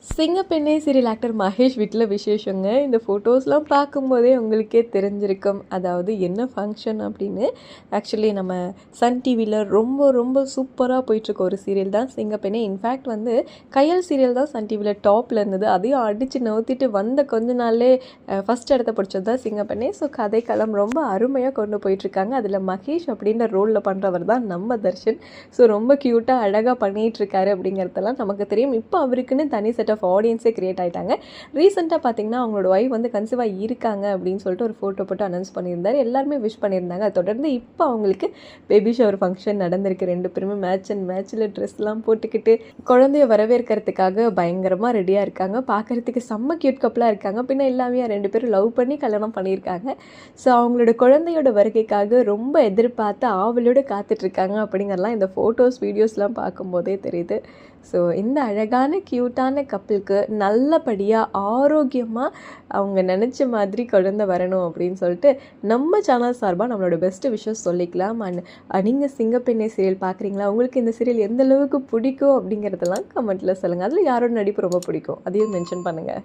சிங்கப்பெண்ணே serial actor Mahesh வீட்டில் விசேஷங்க. இந்த ஃபோட்டோஸ்லாம் பார்க்கும்போதே உங்களுக்கே தெரிஞ்சிருக்கும். அதாவது என்ன ஃபங்க்ஷன் அப்படின்னு. ஆக்சுவலி நம்ம சன் டிவியில் ரொம்ப ரொம்ப சூப்பராக போயிட்டுருக்க ஒரு சீரியல் தான் சிங்கப்பெண்ணே. இன்ஃபேக்ட் வந்து கயல் சீரியல் தான் சன் டிவியில் டாப்பில் இருந்தது. அதையும் அடித்து நவுத்திட்டு வந்த கொஞ்ச நாள்லே ஃபஸ்ட் இடத்த பிடிச்சது தான் சிங்கப்பெண்ணே. ஸோ கதைக்களம் ரொம்ப அருமையாக கொண்டு போயிட்டுருக்காங்க. அதில் மகேஷ் அப்படின்ற ரோலில் பண்ணுறவர் தான் நம்ம தர்ஷன். ஸோ ரொம்ப க்யூட்டாக அழகாக பண்ணிகிட்ருக்காரு அப்படிங்கிறதெல்லாம் நமக்கு தெரியும். இப்போ அவருக்குன்னு தனி செட் ஆஃப் ஆடியன்ஸே கிரியேட் ஆகிட்டாங்க. ரீசெண்டாக பார்த்தீங்கன்னா அவங்களோட ஒய்ஃப் வந்து கன்சீவாக இருக்காங்க அப்படின்னு சொல்லிட்டு ஒரு ஃபோட்டோ போட்டு அனௌன்ஸ் பண்ணியிருந்தார். எல்லாருமே விஷ் பண்ணியிருந்தாங்க. அதை தொடர்ந்து இப்போ அவங்களுக்கு பேபி ஷவர் ஃபங்க்ஷன் நடந்திருக்கு. 2 பேருமே மேட்சில் ட்ரெஸ்லாம் போட்டுக்கிட்டு குழந்தைய வரவேற்கிறதுக்காக பயங்கரமாக ரெடியாக இருக்காங்க. பார்க்குறதுக்கு செம்ம க்யூட் கப்பலாக இருக்காங்க. பின்ன எல்லாமே 2 பேரும் லவ் பண்ணி கல்யாணம் பண்ணியிருக்காங்க. ஸோ அவங்களோட குழந்தையோட வருகைக்காக ரொம்ப எதிர்பார்த்து ஆவலோடு காத்துட்ருக்காங்க அப்படிங்கிறலாம் இந்த ஃபோட்டோஸ் வீடியோஸ்லாம் பார்க்கும்போதே தெரியுது. ஸோ இந்த அழகான க்யூட்டான கப்பலுக்கு நல்லபடியாக ஆரோக்கியமாக அவங்க நினச்ச மாதிரி குழந்தை வரணும் அப்படின்னு சொல்லிட்டு நம்ம சேனல் சார்பாக நம்மளோட பெஸ்ட்டு விஷஸ் சொல்லிக்கலாம். அண்ட் நீங்கள் சிங்கப்பெண்ணே சீரியல் பார்க்குறீங்களா? உங்களுக்கு இந்த சீரியல் எந்த அளவுக்கு பிடிக்கும் அப்படிங்கிறதெல்லாம் கமெண்ட்டில் சொல்லுங்கள். அதில் யாரோட நடிப்பு ரொம்ப பிடிக்கும் அதையும் மென்ஷன் பண்ணுங்கள்.